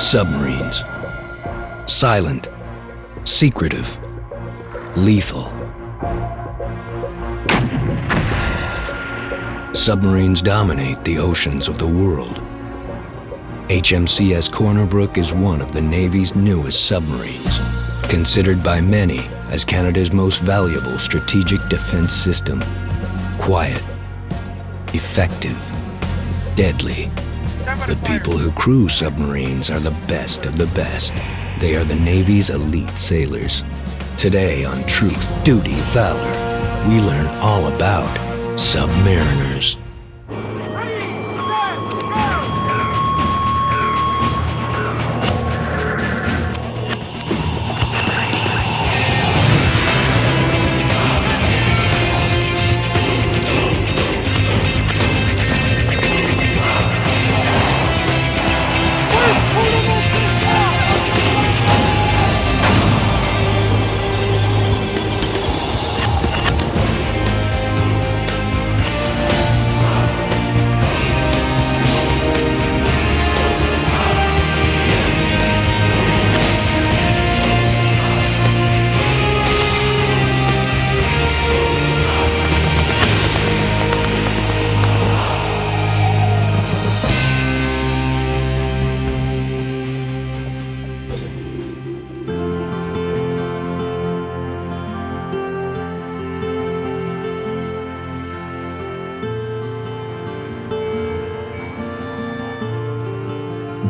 Submarines. Silent, secretive, lethal. Submarines dominate the oceans of the world. H.M.C.S. Brook is one of the Navy's newest submarines, considered by many as Canada's most valuable strategic defense system. Quiet, effective, deadly. The people who crew submarines are the best of the best. They are the Navy's elite sailors. Today on Truth, Duty, Valor, we learn all about Submariners.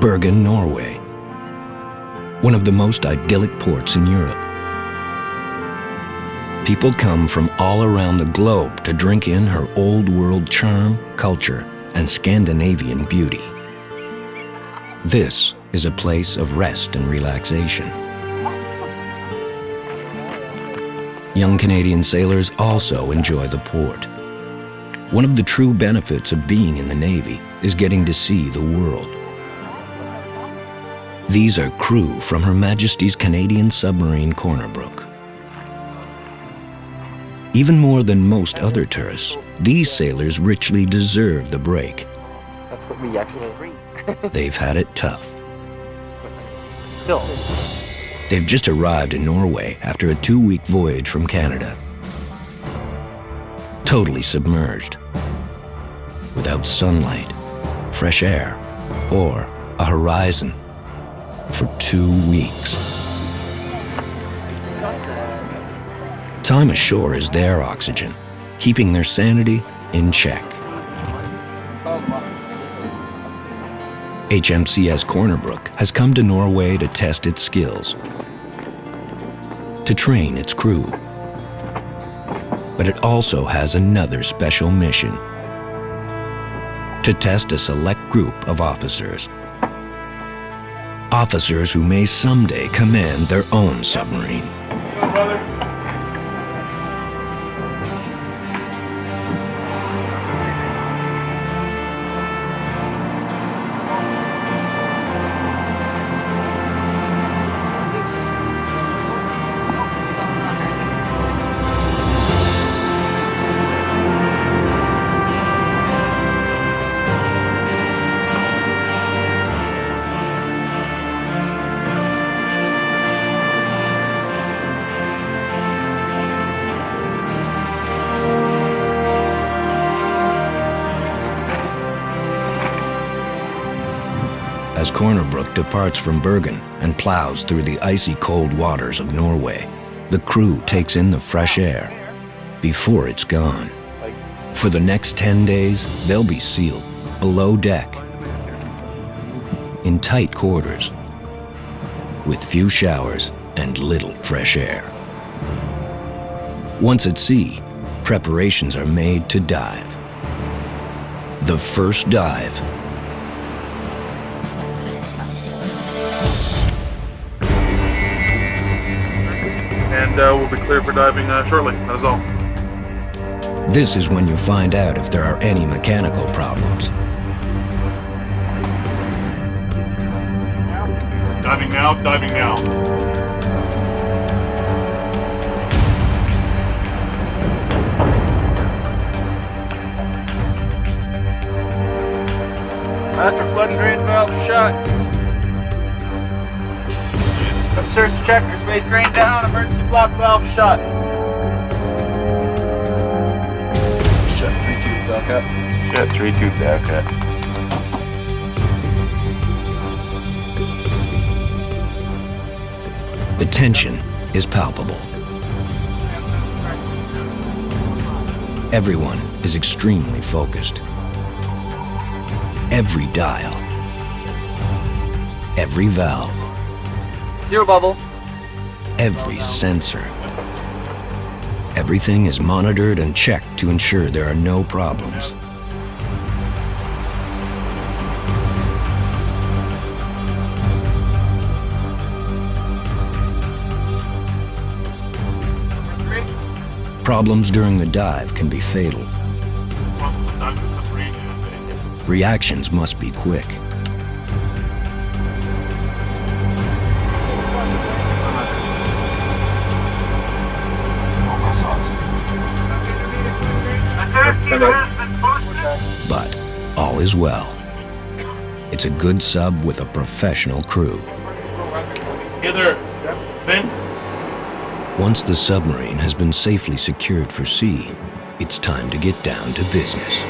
Bergen, Norway, one of the most idyllic ports in Europe. People come from all around the globe to drink in her old world charm, culture, and Scandinavian beauty. This is a place of rest and relaxation. Young Canadian sailors also enjoy the port. One of the true benefits of being in the Navy is getting to see the world. These are crew from Her Majesty's Canadian submarine Brook. Even more than most other tourists, these sailors richly deserve the break. That's what we actually agree. They've had it tough. Still. They've just arrived in Norway after a 2-week voyage from Canada. Totally submerged. Without sunlight, fresh air, or a horizon. For 2 weeks. Time ashore is their oxygen, keeping their sanity in check. H.M.C.S. Brook has come to Norway to test its skills, to train its crew. But it also has another special mission: to test a select group of officers. Officers who may someday command their own submarine. As Brook departs from Bergen and plows through the icy cold waters of Norway, the crew takes in the fresh air before it's gone. For the next 10 days, they'll be sealed below deck, in tight quarters, with few showers and little fresh air. Once at sea, preparations are made to dive. The first dive. And we'll be clear for diving shortly, that is all. This is when you find out if there are any mechanical problems. Diving now, diving now. Master flood and drain valve shut. Search check, airspace drain down, emergency flap valve shut. Shut 3-2 Belcat. Shut 3-2 Belcat. The tension is palpable. Everyone is extremely focused. Every dial, every valve, Zero bubble. every sensor. Everything is monitored and checked to ensure there are no problems. Problems during the dive can be fatal. Reactions must be quick. But all is well. It's a good sub with a professional crew. Either vent. Once the submarine has been safely secured for sea, it's time to get down to business.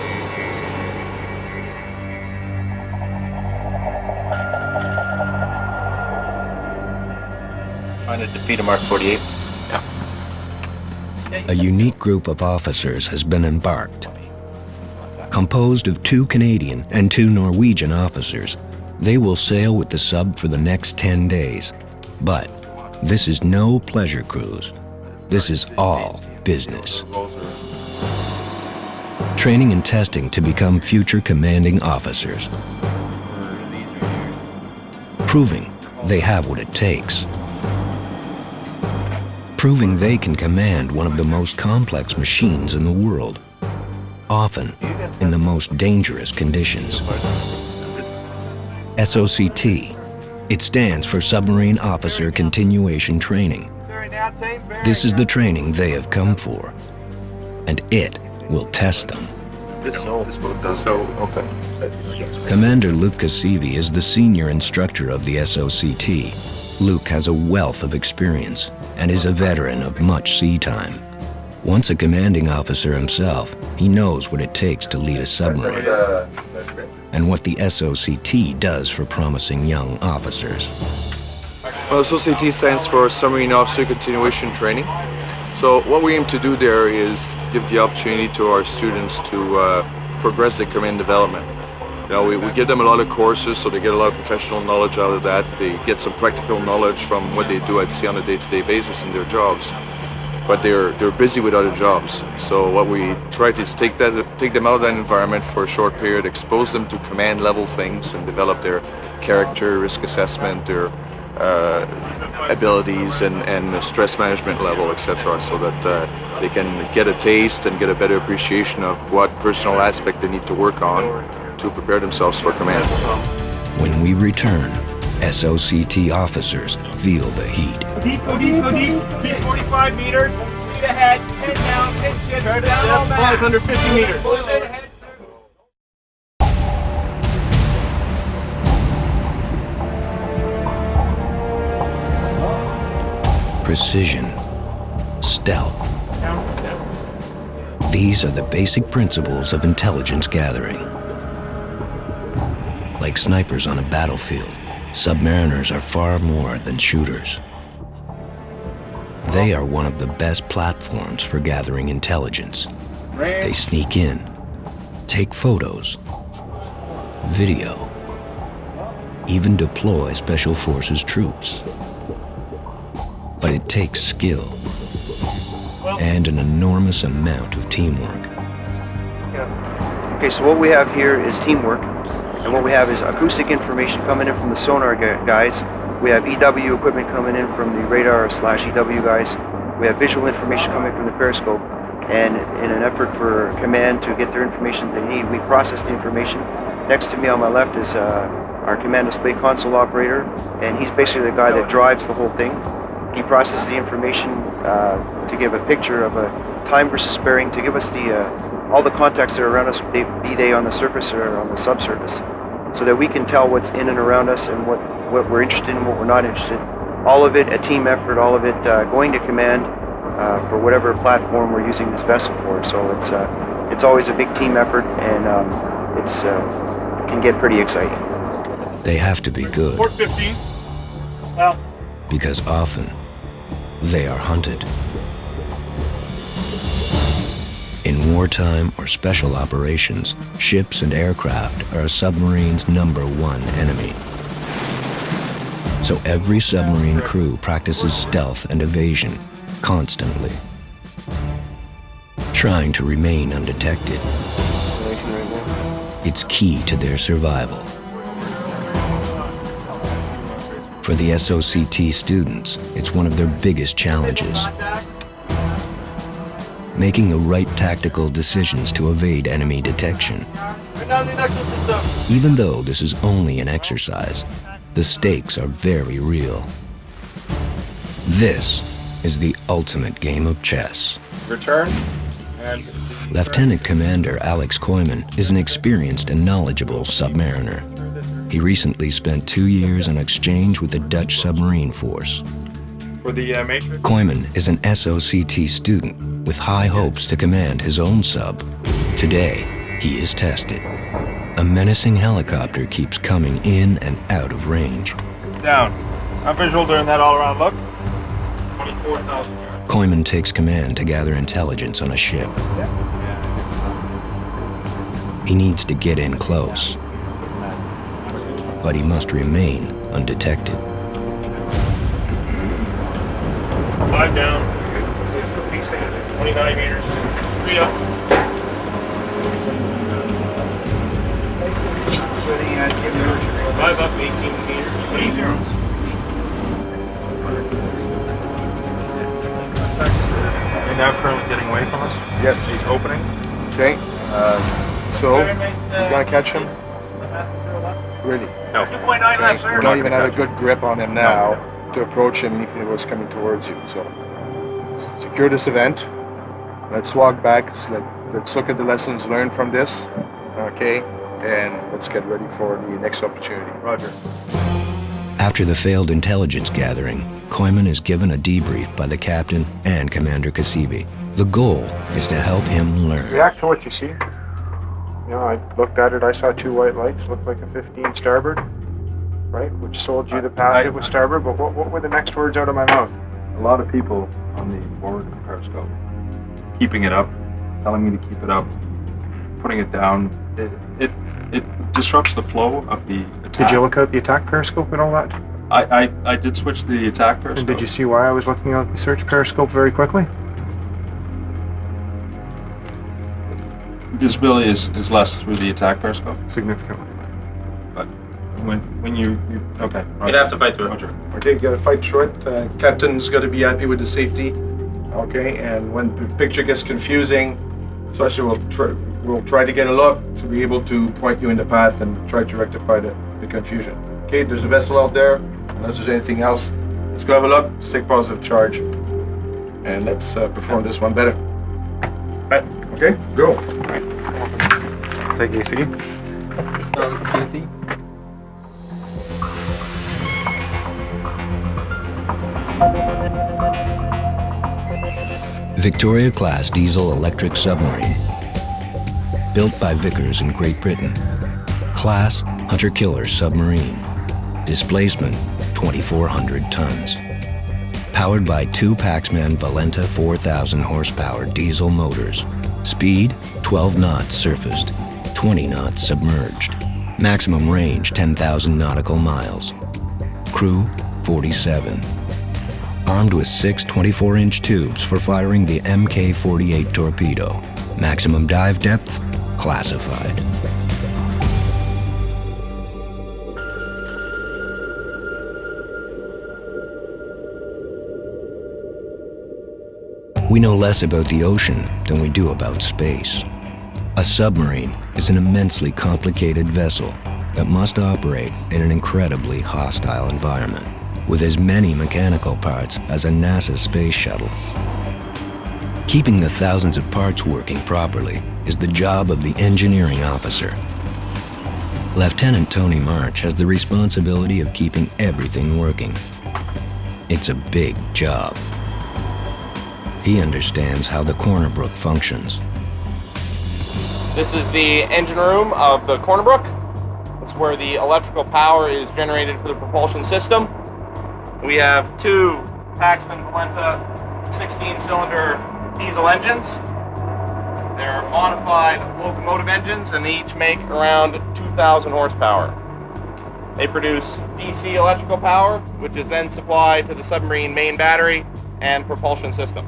Trying to defeat a Mark 48. A unique group of officers has been embarked. Composed of 2 Canadian and 2 Norwegian officers, they will sail with the sub for the next 10 days. But this is no pleasure cruise. This is all business. Training and testing to become future commanding officers. Proving they have what it takes. Proving they can command one of the most complex machines in the world, often in the most dangerous conditions. SOCT. It stands for Submarine Officer Continuation Training. This is the training they have come for, and it will test them. This boat does. So, okay. Commander Luke Cassivi is the senior instructor of the SOCT. Luke has a wealth of experience and is a veteran of much sea time. Once a commanding officer himself, he knows what it takes to lead a submarine and what the SOCT does for promising young officers. Well, SOCT stands for Submarine Officer Continuation Training. So what we aim to do there is give the opportunity to our students to progress their command development. You know, we give them a lot of courses, so they get a lot of professional knowledge out of that. They get some practical knowledge from what they do at sea on a day-to-day basis in their jobs. But they're busy with other jobs. So what we try to is take them out of that environment for a short period, expose them to command level things, and develop their character, risk assessment, their abilities, and stress management level, etc. So that they can get a taste and get a better appreciation of what personal aspect they need to work on to prepare themselves for command. When we return, SOCT officers feel the heat. Go deep, 45 meters, speed ahead, head down, head shift, down all back. 550 meters. Push it ahead. Precision, stealth. These are the basic principles of intelligence gathering. Like snipers on a battlefield, submariners are far more than shooters. They are one of the best platforms for gathering intelligence. They sneak in, take photos, video, even deploy Special Forces troops. But it takes skill and an enormous amount of teamwork. Okay, so what we have here is teamwork, and what we have is acoustic information coming in from the sonar guys. We have EW equipment coming in from the radar/EW guys. We have visual information coming from the periscope, and in an effort for command to get their information they need, we process the information. Next to me on my left is our command display console operator, and he's basically the guy that drives the whole thing. He processes the information to give a picture of a time versus sparing, to give us all the contacts that are around us, be they on the surface or on the subsurface, so that we can tell what's in and around us and what we're interested in and what we're not interested in. all of it a team effort, all of it going to command for whatever platform we're using this vessel for. So it's always a big team effort, and it can get pretty exciting. They have to be good, Port 15. Well, because often they are hunted. In wartime or special operations, ships and aircraft are a submarine's #1 enemy. So every submarine crew practices stealth and evasion constantly, trying to remain undetected. It's key to their survival. For the SOCT students, it's one of their biggest challenges. Making the right tactical decisions to evade enemy detection. Even though this is only an exercise, the stakes are very real. This is the ultimate game of chess. Return. And Lieutenant Commander Alex Koyman is an experienced and knowledgeable submariner. He recently spent 2 years on exchange with the Dutch submarine force. for the matrix. Koyman is an SOCT student with high hopes to command his own sub. Today, he is tested. A menacing helicopter keeps coming in and out of range. Down. I'm visual during that all-around look. 24,000 yards. Koyman takes command to gather intelligence on a ship. He needs to get in close, but he must remain undetected. 5 down. 29 meters. 3 up. Five up, 18 meters. 20 zeros. You're now currently getting away from us? Yes. He's opening. Okay. So we're gonna catch him. Ready. No. 2.9 left, sir. We don't even have a good grip on him now to approach him if he was coming towards you. So secure this event. Let's walk back. So let's look at the lessons learned from this. Okay. And let's get ready for the next opportunity. Roger. After the failed intelligence gathering, Koyman is given a debrief by the captain and Commander Kasibi. The goal is to help him learn. React to what you see. You know, I looked at it, I saw 2 white lights, looked like a 15 starboard, right? Which sold you the path it was starboard, but what were the next words out of my mouth? A lot of people on the forward periscope keeping it up, telling me to keep it up, putting it down. It disrupts the flow of the attack. Did you look out the attack periscope and all that? I did switch to the attack periscope. And did you see why I was looking out the search periscope very quickly? Visibility is less through the attack periscope. Significantly. But when you okay. You'd have to fight through it. Roger. Okay, you gotta fight through it. Captain's gotta be happy with the safety. Okay, and when the picture gets confusing, especially we'll try to get a look to be able to point you in the path and try to rectify the confusion. Okay, there's a vessel out there. Unless there's anything else, let's go have a look. Let's take positive charge, and let's perform this one better. Right. Okay, go. Take AC. Casey? Victoria-class diesel-electric submarine. Built by Vickers in Great Britain. Class, hunter-killer submarine. Displacement, 2,400 tons. Powered by 2 Paxman Valenta 4,000 horsepower diesel motors. Speed, 12 knots surfaced, 20 knots submerged. Maximum range, 10,000 nautical miles. Crew, 47. Armed with 6 24-inch tubes for firing the Mk-48 torpedo. Maximum dive depth, classified. We know less about the ocean than we do about space. A submarine is an immensely complicated vessel that must operate in an incredibly hostile environment, with as many mechanical parts as a NASA space shuttle. Keeping the thousands of parts working properly is the job of the engineering officer. Lieutenant Tony March has the responsibility of keeping everything working. It's a big job. He understands how the corner Brook functions. This is the engine room of the corner Brook. It's where the electrical power is generated for the propulsion system. We have two Paxman Valenta 16-cylinder diesel engines. They're modified locomotive engines, and they each make around 2,000 horsepower. They produce DC electrical power, which is then supplied to the submarine main battery and propulsion system.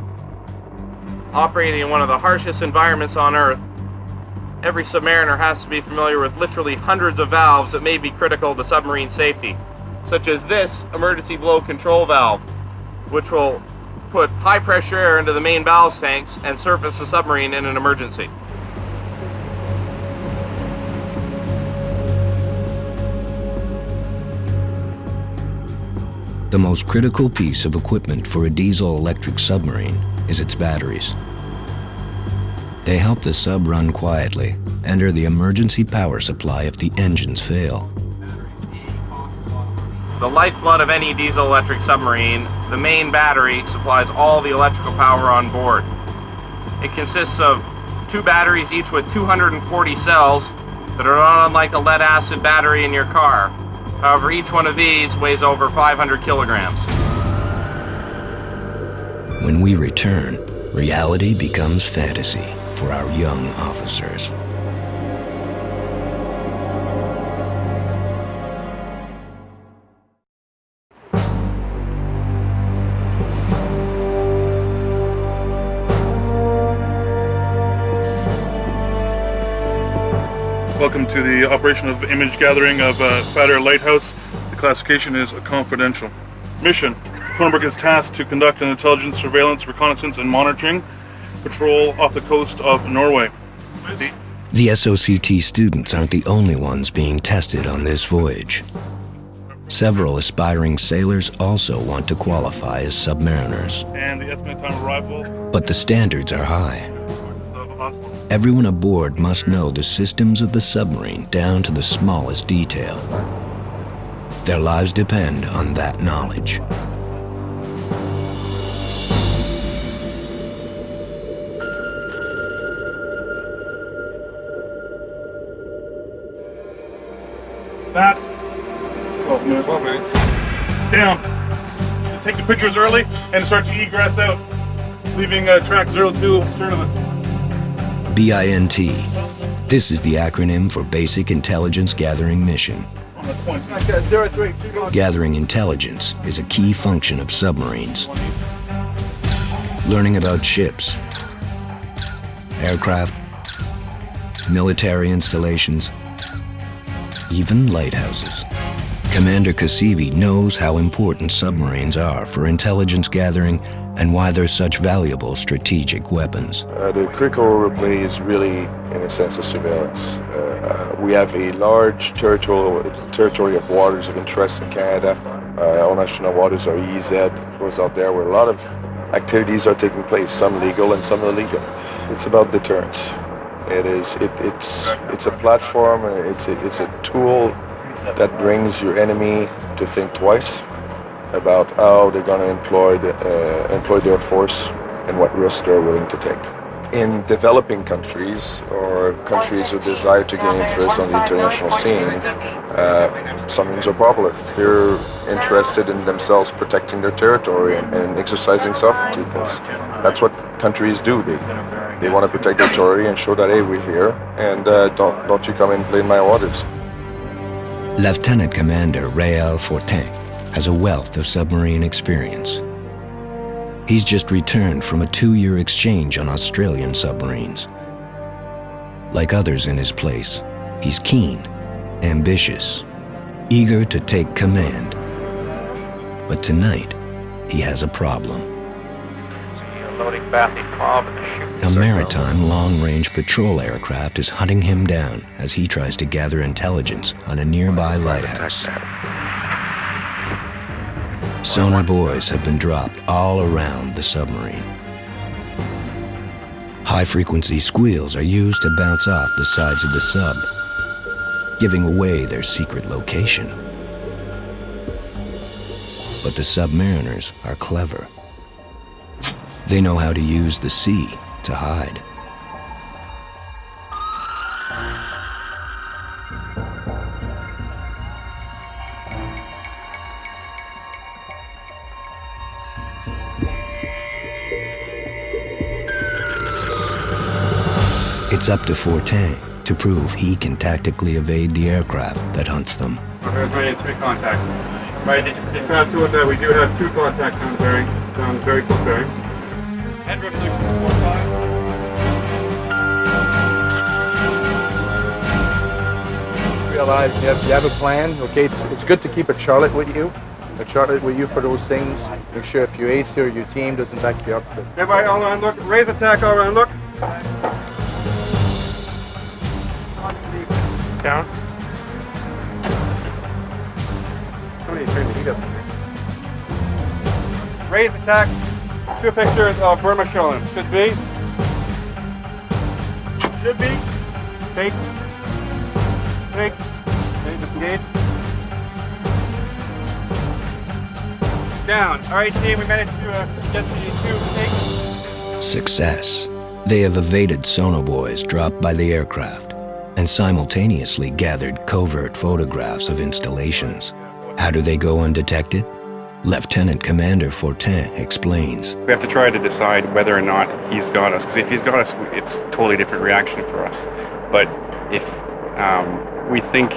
Operating in one of the harshest environments on Earth, every submariner has to be familiar with literally hundreds of valves that may be critical to submarine safety, such as this emergency blow control valve, which will put high pressure air into the main ballast tanks and surface the submarine in an emergency. The most critical piece of equipment for a diesel-electric submarine is its batteries. They help the sub run quietly and are the emergency power supply if the engines fail. The lifeblood of any diesel-electric submarine, the main battery supplies all the electrical power on board. It consists of two batteries, each with 240 cells that are not unlike a lead-acid battery in your car. However, each one of these weighs over 500 kilograms. When we return, reality becomes fantasy for our young officers. Welcome to the operation of image gathering of Fatter Lighthouse. The classification is confidential. Mission: Corner Brook is tasked to conduct an intelligence, surveillance, reconnaissance, and monitoring patrol off the coast of Norway. The SOCT students aren't the only ones being tested on this voyage. Several aspiring sailors also want to qualify as submariners. And the estimated time of arrival. But the standards are high. Everyone aboard must know the systems of the submarine down to the smallest detail. Their lives depend on that knowledge. That 12 minutes. 12 minutes. Down. Take the pictures early and start to egress out, leaving track 02 astern of us. BINT. This is the acronym for Basic Intelligence Gathering Mission. Gathering intelligence is a key function of submarines. Learning about ships, aircraft, military installations, even lighthouses. Commander Kasivi knows how important submarines are for intelligence gathering and why they're such valuable strategic weapons. The critical role we play is really, in a sense, of surveillance. We have a large territory of waters of interest in Canada. Our national waters are EZ, goes out there where a lot of activities are taking place, some legal and some illegal. It's about deterrence. It's a platform, it's a tool that brings your enemy to think twice about how they're going to employ their force and what risks they're willing to take. In developing countries or countries who desire to gain interest on the international scene, submarines are popular. They're interested in themselves protecting their territory and exercising sovereignty, because that's what countries do. They want to protect their territory and show that, hey, we're here, and don't you come and play in my waters. Lieutenant Commander Rael Fortin has a wealth of submarine experience. He's just returned from a 2-year exchange on Australian submarines. Like others in his place, he's keen, ambitious, eager to take command. But tonight, he has a problem. A maritime long-range patrol aircraft is hunting him down as he tries to gather intelligence on a nearby lighthouse. Sonar buoys have been dropped all around the submarine. High-frequency squeals are used to bounce off the sides of the sub, giving away their secret location. But the Submariners are clever. They know how to use the sea to hide. It's up to Fortin to prove he can tactically evade the aircraft that hunts them. There's my 3 contacts. Right, just pass through with that. We do have 2 contacts on the bearing, down the very close bearing. Head revolution 45. Realize you have a plan. Okay, it's good to keep a Charlotte with you. A Charlotte with you for those things. Make sure if you ace or your team doesn't back you up. Everybody all around look. Raise attack all around look. Down. Somebody turn the heat up. Raise attack. 2 pictures of Burma showing. Should be. Should be. Take. Take. Disengage. Down. All right, team. We managed to get the 2 takes. Success. They have evaded sonobuoys dropped by the aircraft and simultaneously gathered covert photographs of installations. How do they go undetected? Lieutenant Commander Fortin explains. We have to try to decide whether or not he's got us, because if he's got us, it's a totally different reaction for us. But if we think,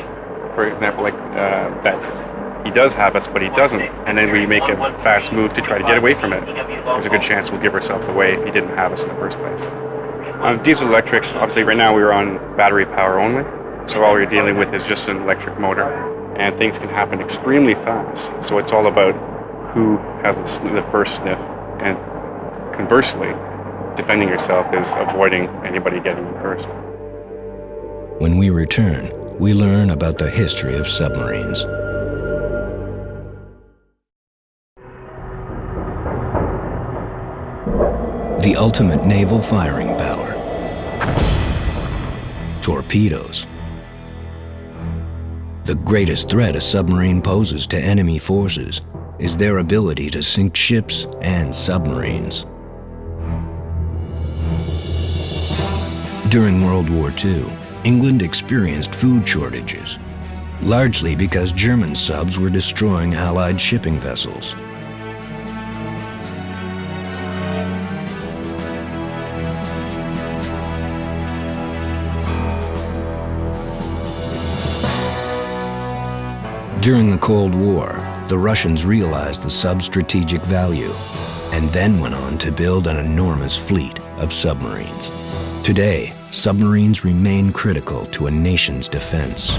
for example, that he does have us, but he doesn't, and then we make a fast move to try to get away from it, there's a good chance we'll give ourselves away if he didn't have us in the first place. Diesel electrics, obviously right now we're on battery power only, so all we're dealing with is just an electric motor, and things can happen extremely fast. So it's all about who has the first sniff, and conversely, defending yourself is avoiding anybody getting you first. When we return, we learn about the history of submarines. The ultimate naval firing power. Torpedoes. The greatest threat a submarine poses to enemy forces is their ability to sink ships and submarines. During World War II, England experienced food shortages, largely because German subs were destroying Allied shipping vessels. During the Cold War, the Russians realized the sub's strategic value and then went on to build an enormous fleet of submarines. Today, submarines remain critical to a nation's defense.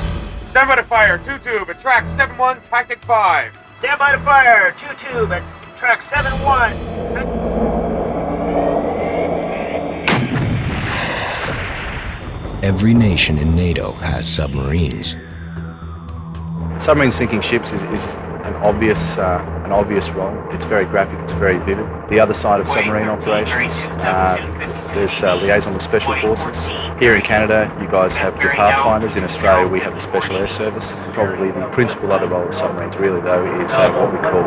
Stand by to fire, 2-tube at track 7-1, tactic 5. Stand by to fire, 2-tube at track 7-1. Every nation in NATO has submarines. Submarine sinking ships is an obvious role. It's very graphic, it's very vivid. The other side of submarine operations, there's liaison with special forces. Here in Canada, you guys have your pathfinders. In Australia, we have the Special Air Service. Probably the principal other role of submarines, really, though, is what we call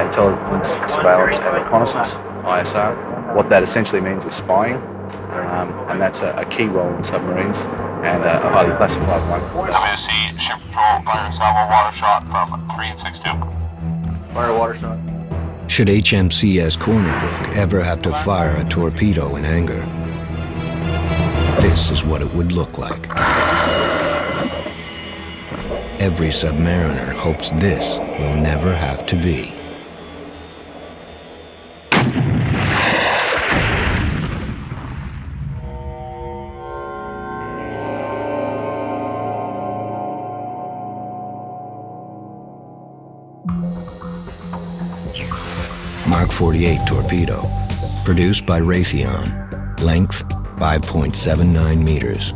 intelligence, surveillance, and reconnaissance, ISR. What that essentially means is spying, and that's a key role in submarines, and a highly classified one. WC, ship patrol, fire salvo water shot from 3 and 6-2. Fire water shot. Should H.M.C.S. Brook ever have to fire a torpedo in anger, this is what it would look like. Every submariner hopes this will never have to be. Mark 48 torpedo, produced by Raytheon, length 5.79 meters,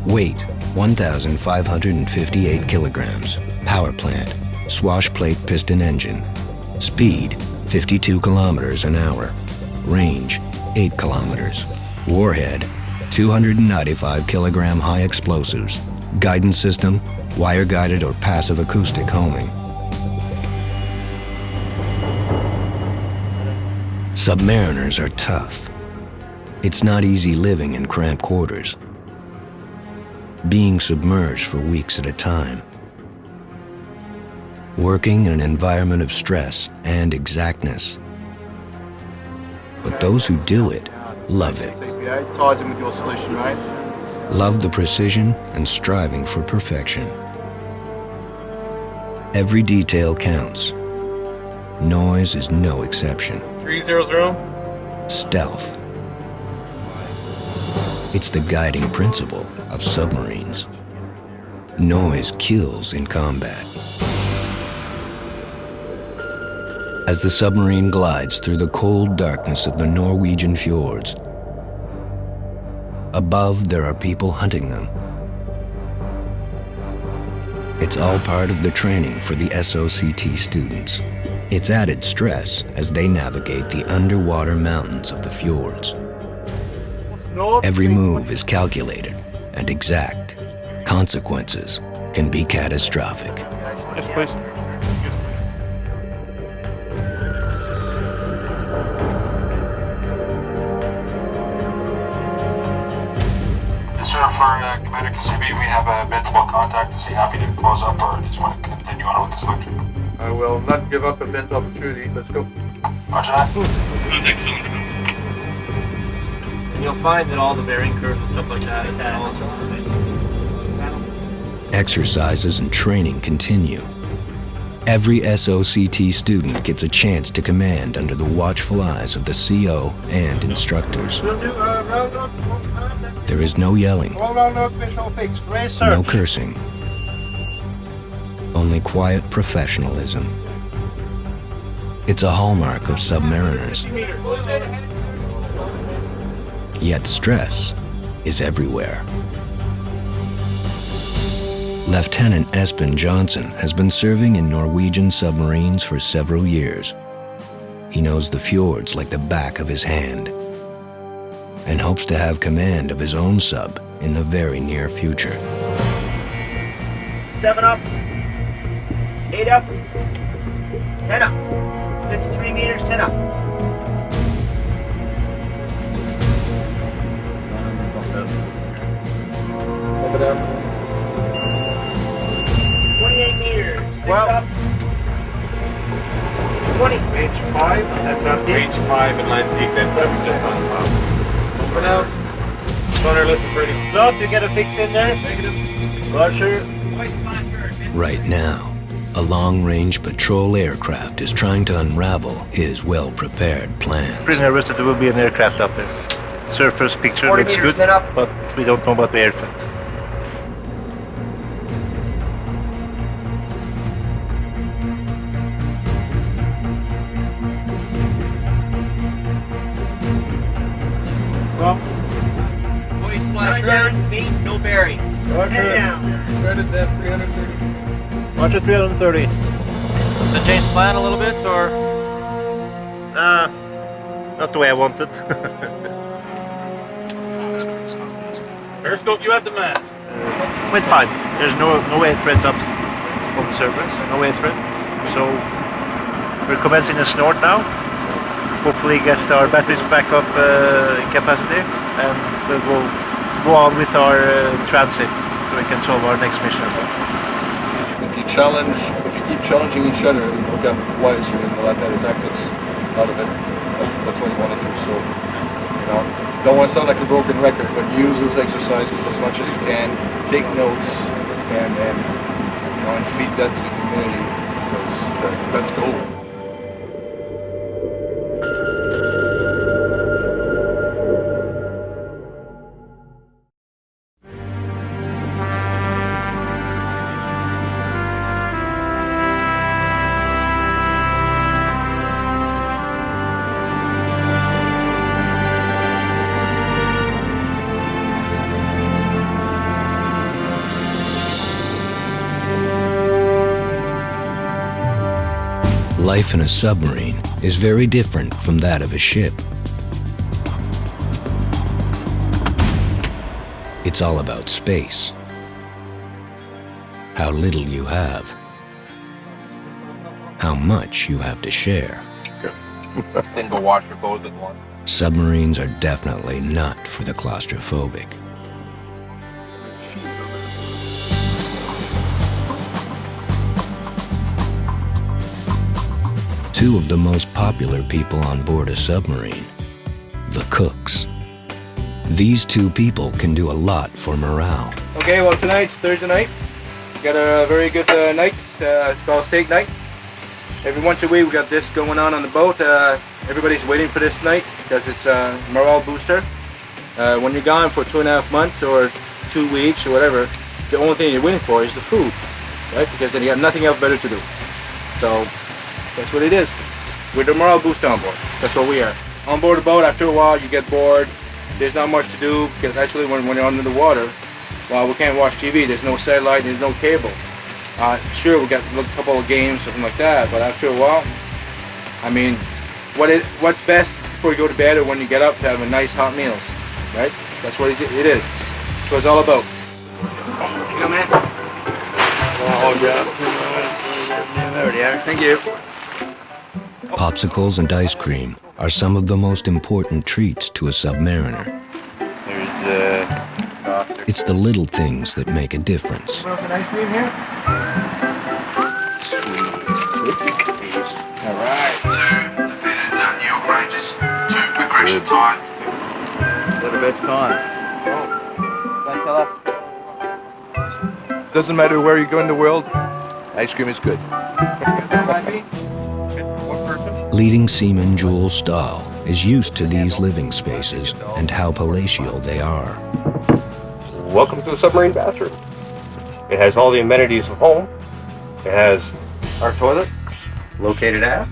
weight 1,558 kilograms, power plant, swash plate piston engine, speed 52 kilometers an hour, range 8 kilometers, warhead 295 kilogram high explosives, guidance system, wire guided or passive acoustic homing. Submariners are tough. It's not easy living in cramped quarters, being submerged for weeks at a time, working in an environment of stress and exactness. But those who do it love it. CPA ties in with your solution range. Love the precision and striving for perfection. Every detail counts. Noise is no exception. 300. Stealth. It's the guiding principle of submarines. Noise kills in combat. As the submarine glides through the cold darkness of the Norwegian fjords, above there are people hunting them. It's all part of the training for the SOCT students. It's added stress as they navigate the underwater mountains of the fjords. Every move is calculated and exact. Consequences can be catastrophic. Yes, please. Sir, for Commander Kasibi, we have a bentable contact. Is he happy to close up, or does he want to continue on with his lecture? I will not give up a bent opportunity. Let's go. Roger that. And you'll find that all the bearing curves and stuff like that, it all looks the same. Exercises and training continue. Every SOCT student gets a chance to command under the watchful eyes of the CO and instructors. We'll do a round up, one time, then There is no yelling, all round up, visual fix, raise search. no cursing, only quiet professionalism. It's a hallmark of Submariners. Yet stress is everywhere. Lieutenant Espen Johnson has been serving in Norwegian submarines for several years. He knows the fjords like the back of his hand and hopes to have command of his own sub in the very near future. 7 up. 8 up. 10 up. 53 meters, 10 up. Over there. 28 meters, 6 Well. up. 20. Range 5, Atlantic. Range 5 Atlantic, then we're just on top. Open out. Gunner, listen pretty. Look, you get a fix in there. Roger. Right now, a long-range patrol aircraft is trying to unravel his well-prepared plans. Pretty nervous that there will be an aircraft up there. Surface picture 40 looks meters, good, 10 up. but we don't know about the aircraft. Voice flash down, feet, no bearing. 10 down. Credit at 330. Roger 330. The change plan a little bit, or? Not the way I wanted. Periscope, you have the mast. Went fine. There's no air threats up on the surface. No air threat. So we're commencing a snort now. Hopefully get our batteries back up in capacity, and we'll go on with our transit so we can solve our next mission as well. If you keep challenging each other, you'll get wiser and you'll have better tactics out of it. That's what you want to do. So, don't want to sound like a broken record, but use those exercises as much as you can. Take notes and feed that to the community, because that's gold. Life in a submarine is very different from that of a ship. It's all about space. How little you have. How much you have to share. Then go wash your clothes at once. Submarines are definitely not for the claustrophobic. Two of the most popular people on board a submarine, the cooks. These two people can do a lot for morale. Okay, well tonight's Thursday night. We got a very good night. It's called steak night. Every once a week we got this going on the boat. Everybody's waiting for this night because it's a morale booster. When you're gone for 2.5 months or 2 weeks or whatever, the only thing you're waiting for is the food, right? Because then you got nothing else better to do. So that's what it is. We're the morale booster on board. That's what we are. On board the boat, after a while, you get bored. There's not much to do because actually when you're under the water, well, we can't watch TV. There's no satellite, there's no cable. Sure, we got a couple of games, something like that, but after a while, I mean, what's best before you go to bed or when you get up to have a nice hot meals, right? That's what it is. That's what it's all about. Come in. Oh, yeah. There we are. Thank you. Popsicles and ice cream are some of the most important treats to a submariner. It's the little things that make a difference. Want some ice cream here? Sweet. All right. 2 defeated new operators. 2 aggression time. They're the best kind. Don't tell us. Doesn't matter where you go in the world, ice cream is good. Leading seaman Jules Stahl is used to these living spaces and how palatial they are. Welcome to the submarine bathroom. It has all the amenities of home. It has our toilet located aft,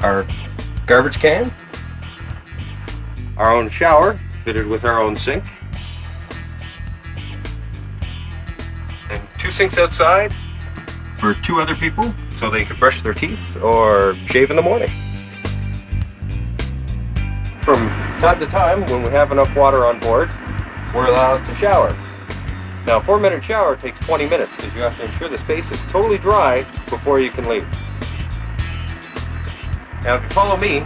our garbage can, our own shower fitted with our own sink, and 2 sinks outside for 2 other people so they can brush their teeth or shave in the morning. From time to time, when we have enough water on board, we're allowed to shower. Now, a 4-minute shower takes 20 minutes because you have to ensure the space is totally dry before you can leave. Now, if you follow me,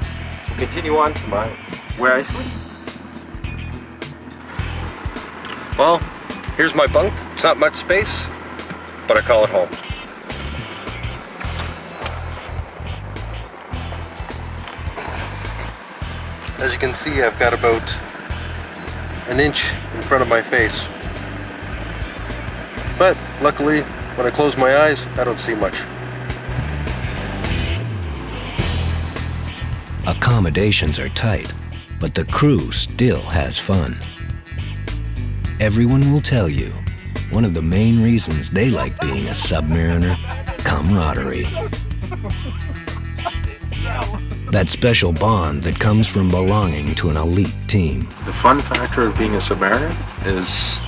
we'll continue on to where I sleep. Well, here's my bunk. It's not much space, but I call it home. As you can see, I've got about 1 inch in front of my face. But luckily, when I close my eyes, I don't see much. Accommodations are tight, but the crew still has fun. Everyone will tell you, one of the main reasons they like being a submariner, camaraderie. That special bond that comes from belonging to an elite team. The fun factor of being a submariner is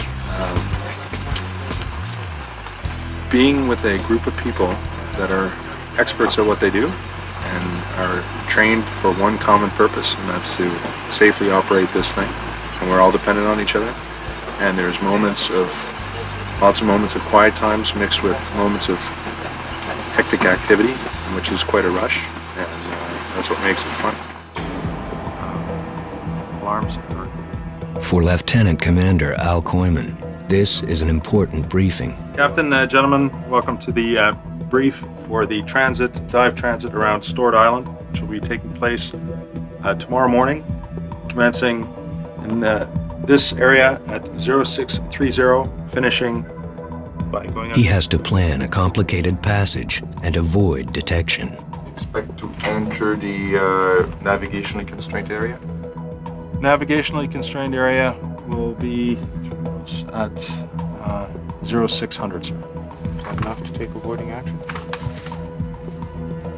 being with a group of people that are experts at what they do and are trained for one common purpose, and that's to safely operate this thing. And we're all dependent on each other. And there's lots of moments of quiet times mixed with moments of hectic activity, which is quite a rush. And that's what makes it fun. Alarms. For Lieutenant Commander Al Koyman, this is an important briefing. Captain, gentlemen, welcome to the brief for the dive transit around Stored Island, which will be taking place tomorrow morning, commencing in this area at 0630, finishing by going up. He has to plan a complicated passage and avoid detection. Expect to enter the navigationally constrained area? Navigationally constrained area will be at 0600, sir. Is that enough to take a boarding action?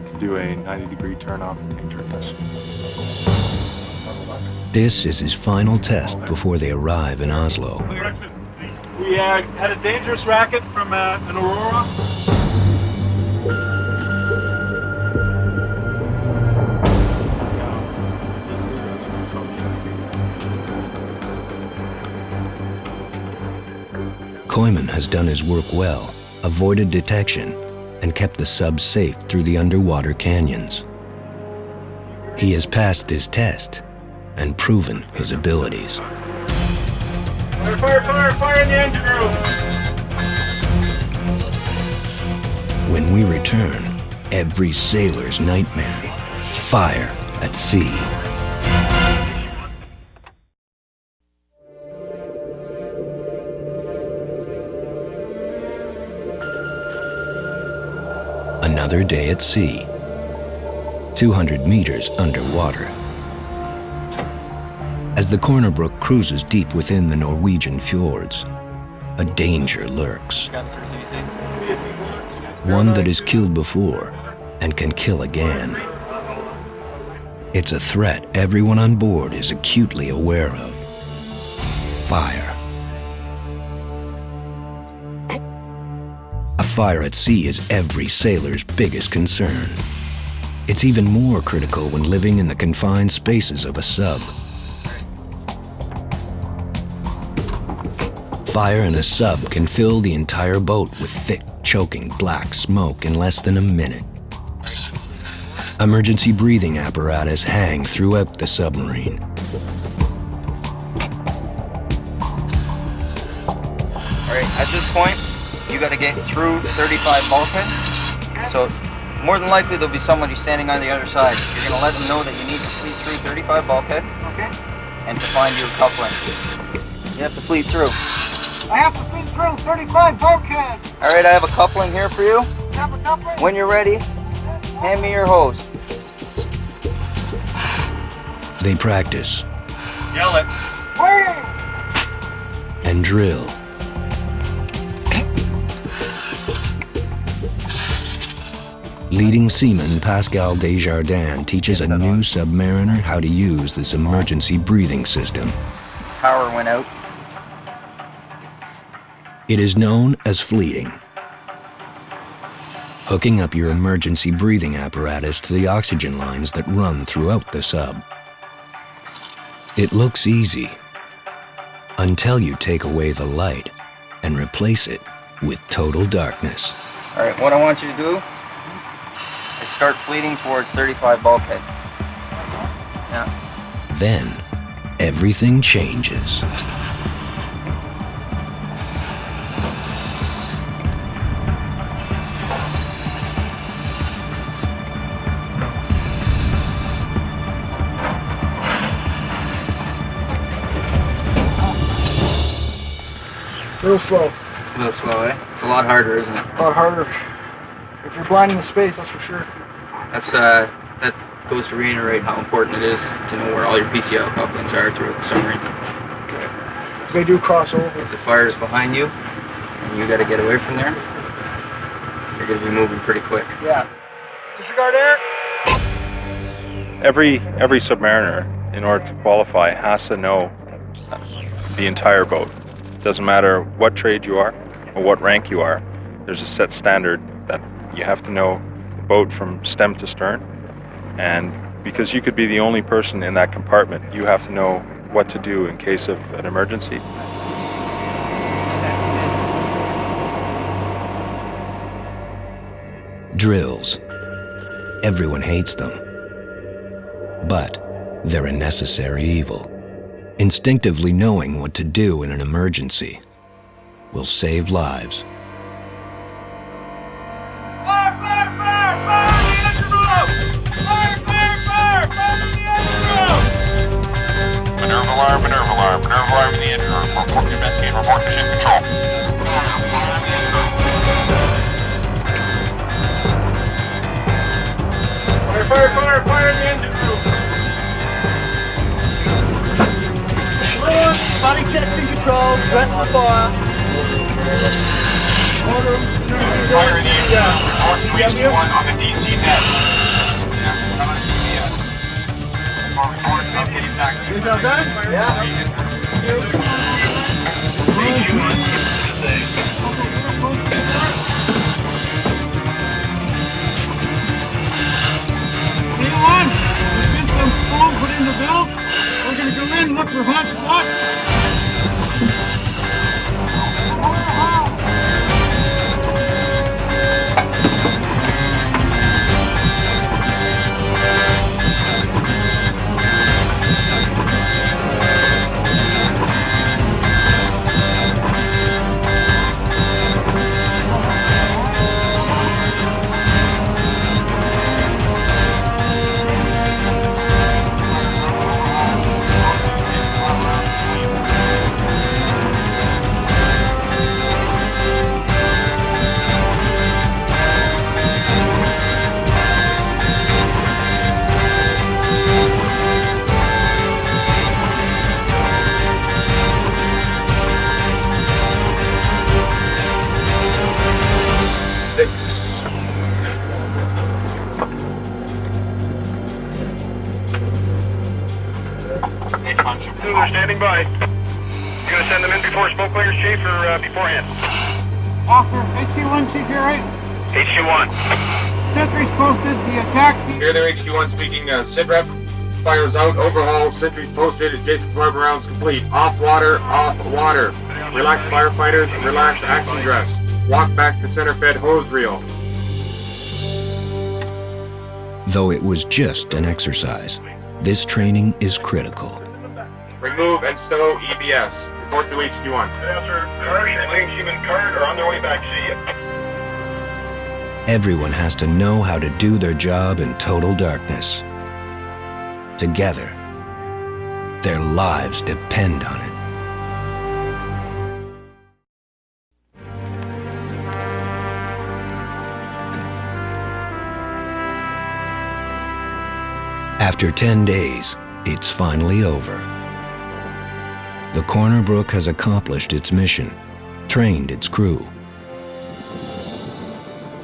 To do a 90-degree turn off the danger, yes. This is his final test before they arrive in Oslo. We had a dangerous racket from an Aurora. Koyman has done his work well, avoided detection, and kept the sub safe through the underwater canyons. He has passed this test and proven his abilities. Fire, fire, fire, fire in the engine room! When we return, every sailor's nightmare: fire at sea. Another day at sea, 200 meters underwater. As the Brook cruises deep within the Norwegian fjords, a danger lurks. One that has killed before and can kill again. It's a threat everyone on board is acutely aware of: fire. A fire at sea is every sailor's biggest concern. It's even more critical when living in the confined spaces of a sub. Fire in a sub can fill the entire boat with thick, choking black smoke in less than a minute. Emergency breathing apparatus hang throughout the submarine. All right, at this point, you got to get through 35 bulkhead. So more than likely there'll be somebody standing on the other side. You're going to let them know that you need to fleet through 35 bulkhead. Okay. And to find your coupling. You have to fleet through. I have to fleet through 35 bulkhead. All right, I have a coupling here for you. You have a coupling? When you're ready, hand me your hose. They practice Yell it. and drill. Leading seaman Pascal Desjardins teaches a new submariner how to use this emergency breathing system. Power went out. It is known as fleeting. Hooking up your emergency breathing apparatus to the oxygen lines that run throughout the sub. It looks easy until you take away the light and replace it with total darkness. All right, what I want you to do is start fleeting towards 35 bulkhead. Yeah. Then, everything changes. A little slow. A little slow, eh? It's a lot harder, isn't it? A lot harder. If you're blinding the space, that's for sure. That's that goes to reiterate how important it is to know where all your PCL couplings are throughout the submarine. Okay. They do cross over. If the fire is behind you and you got to get away from there, you're going to be moving pretty quick. Yeah. Disregard air. Every submariner, in order to qualify, has to know the entire boat. Doesn't matter what trade you are or what rank you are. There's a set standard that you have to know the boat from stem to stern. And because you could be the only person in that compartment, you have to know what to do in case of an emergency. Drills. Everyone hates them. But they're a necessary evil. Instinctively knowing what to do in an emergency will save lives. Fire, fire, fire, fire in the engine room! Fire, fire, fire, fire in the engine room! Minerva alarm, Minerva alarm, Minerva alarm in the engine room. Report to investigate, report to ship control. Fire, fire, fire, fire in the engine room! Body checks in control. Dress for fire. Order. Fire in the engine room. Report to East 1 on the DC net. Report update back. Good job done? Yeah. Anyone? There's been some foam put in the belt. We're going to go in and look for hot spots. by. You gonna send them in before smoke clears, Chief, or beforehand? Officer, HQ1, Chief, here, right? HQ1. Sentries posted, the attack. Here there, HQ1 speaking, sit rep. Fires out, overhaul, sentries posted, adjacent compartment rounds complete. Off water, off water. Relax firefighters, relax action dress. Walk back to center fed hose reel. Though it was just an exercise, this training is critical. Remove and stow EBS. Report to HQ1. Sir, Card and Wingseaman Card are on their way back. See ya. Everyone has to know how to do their job in total darkness. Together, their lives depend on it. After 10 days, it's finally over. The Corner Brook has accomplished its mission, trained its crew,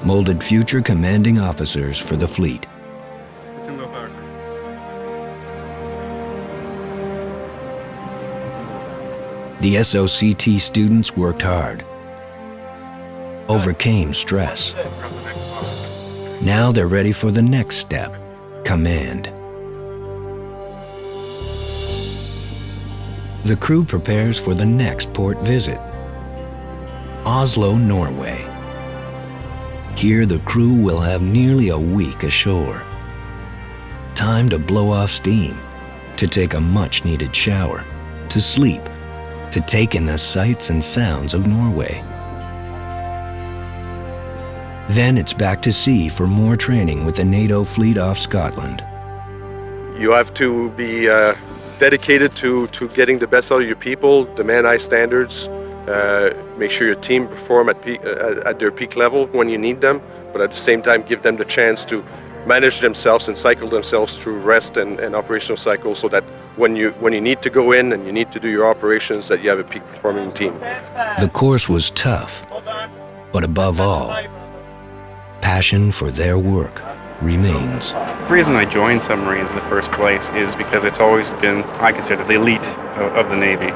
molded future commanding officers for the fleet. It's in low power, sir. The SOCT students worked hard, overcame stress. Now they're ready for the next step, command. The crew prepares for the next port visit, Oslo, Norway. Here the crew will have nearly a week ashore. Time to blow off steam, to take a much-needed shower, to sleep, to take in the sights and sounds of Norway. Then it's back to sea for more training with the NATO fleet off Scotland. You have to be dedicated to getting the best out of your people, demand high standards, make sure your team perform at their peak level when you need them, but at the same time give them the chance to manage themselves and cycle themselves through rest and operational cycles so that when you need to go in and you need to do your operations, that you have a peak performing team. The course was tough, but above all, passion for their work remains. The reason I joined Submarines in the first place is because it's always been, I consider, the elite of the Navy.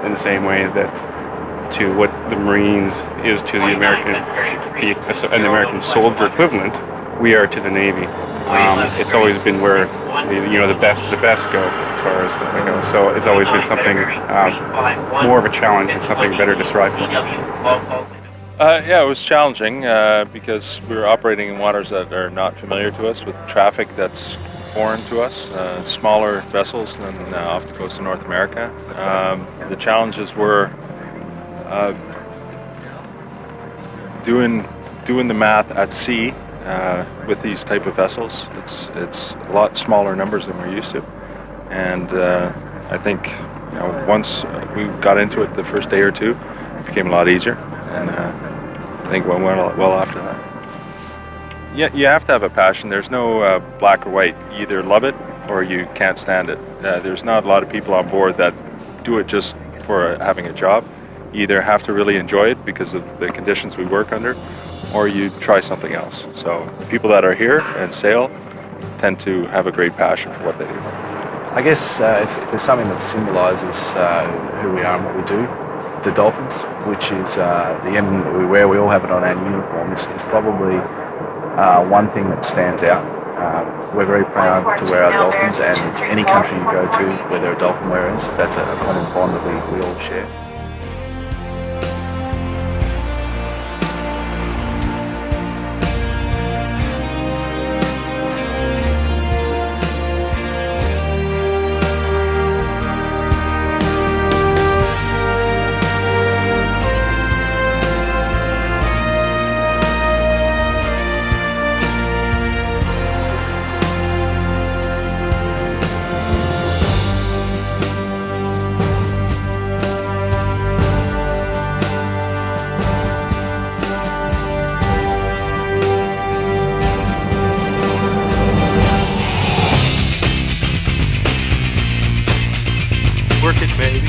In the same way that to what the Marines is to an American soldier equivalent, we are to the Navy. It's always been where the best of the best go as far as that goes. So it's always been something more of a challenge and something better to strive for. Yeah, it was challenging because we were operating in waters that are not familiar to us, with traffic that's foreign to us, smaller vessels than off the coast of North America. The challenges were doing the math at sea with these type of vessels. It's a lot smaller numbers than we're used to, and I think once we got into it the first day or two, it became a lot easier, and I think it went well after that. Yeah, you have to have a passion. There's no black or white. You either love it or you can't stand it. There's not a lot of people on board that do it just for having a job. You either have to really enjoy it because of the conditions we work under, or you try something else. So the people that are here and sail tend to have a great passion for what they do. I guess if there's something that symbolises who we are and what we do, the dolphins, which is the emblem that we wear, we all have it on our uniforms, is probably one thing that stands out. We're very proud to wear our dolphins, and any country you go to where there are dolphin wearers, that's a common bond that we all share. Work it, baby.